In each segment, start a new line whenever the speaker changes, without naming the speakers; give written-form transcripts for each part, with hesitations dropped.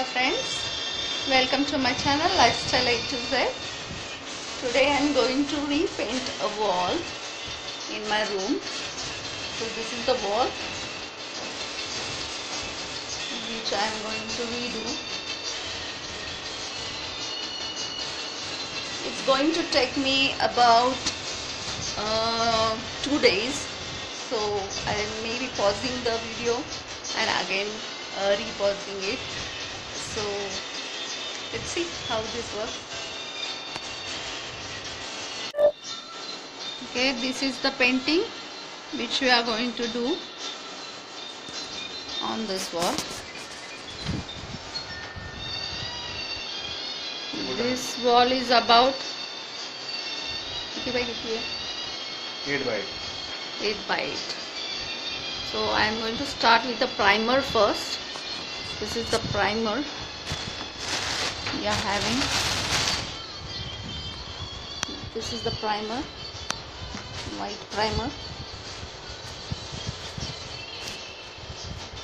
Hello friends, welcome to my channel Lifestyle A to Z. Today I am going to repaint a wall in my room. So this is the wall which I am going to redo. It's going to take me about 2 days. So I may be pausing the video and again repausing it. So let's see how this works. Okay, this is the painting which we are going to do on this wall. This wall is about 8 by 8. So I am going to start with the primer first. This is the primer we are having. This is the primer, white primer.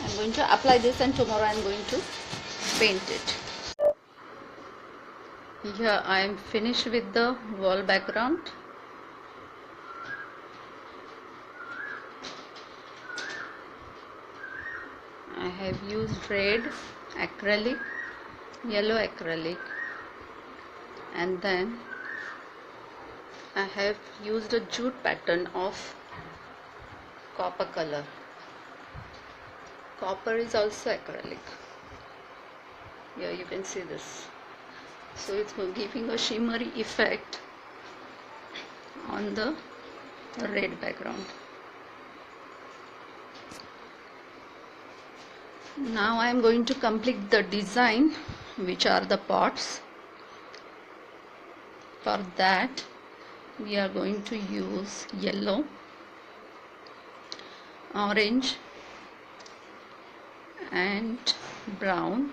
I am going to apply this and tomorrow I am going to paint it. Here I am finished with the wall background. I have used red acrylic, yellow acrylic, and then I have used a jute pattern of copper color. Copper is also acrylic. Here you can see this. So it's giving a shimmery effect on the red background. Now I am going to complete the design, which are the pots. For that we are going to use yellow, orange and brown,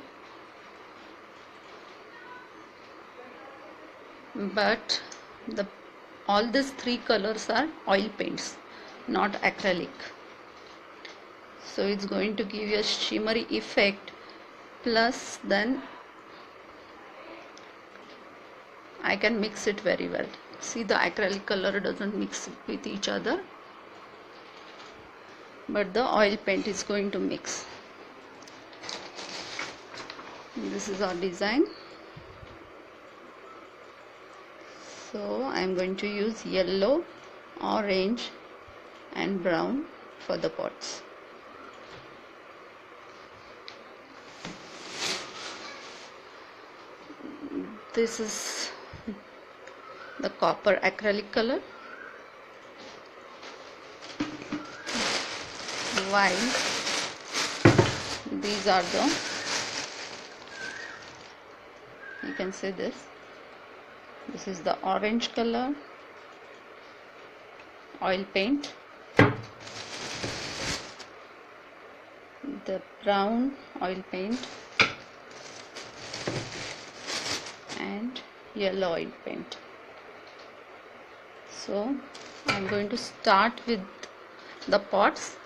but all these three colors are oil paints, not acrylic. So it's going to give you a shimmery effect, plus then I can mix it very well. See, the acrylic color doesn't mix with each other, but the oil paint is going to mix. This is our design. So I am going to use yellow, orange and brown for the pots. This is the copper acrylic color, while these are the, you can see this is the orange color, oil paint, the brown oil paint and yellow oil paint. So I am going to start with the pots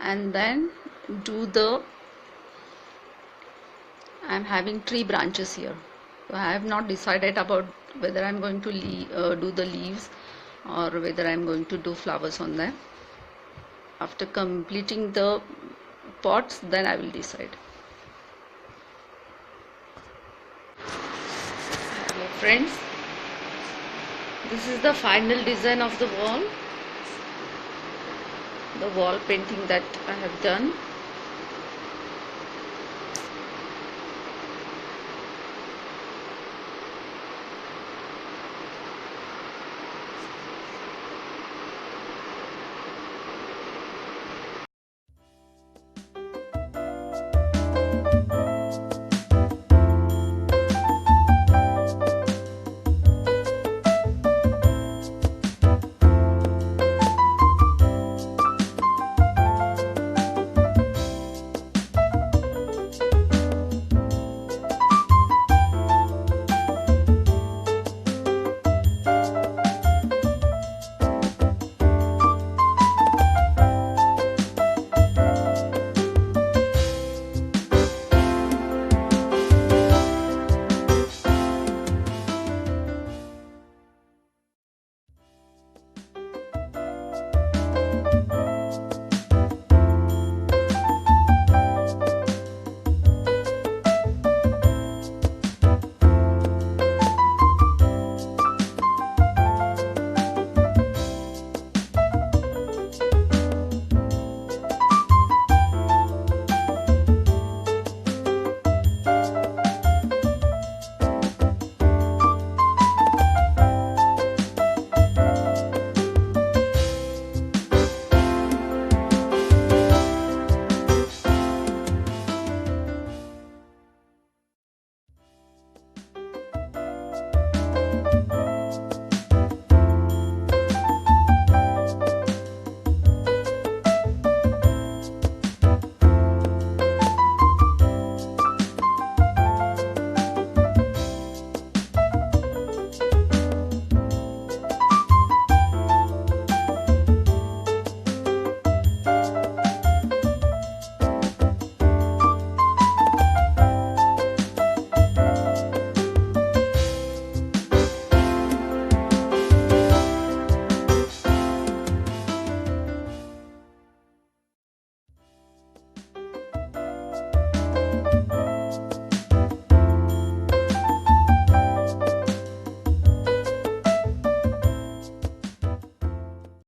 and then do I am having tree branches here. So I have not decided about whether I am going to do the leaves or whether I am going to do flowers on them. After completing the pots, then I will decide. Hello friends, this is the final design of the wall painting that I have done.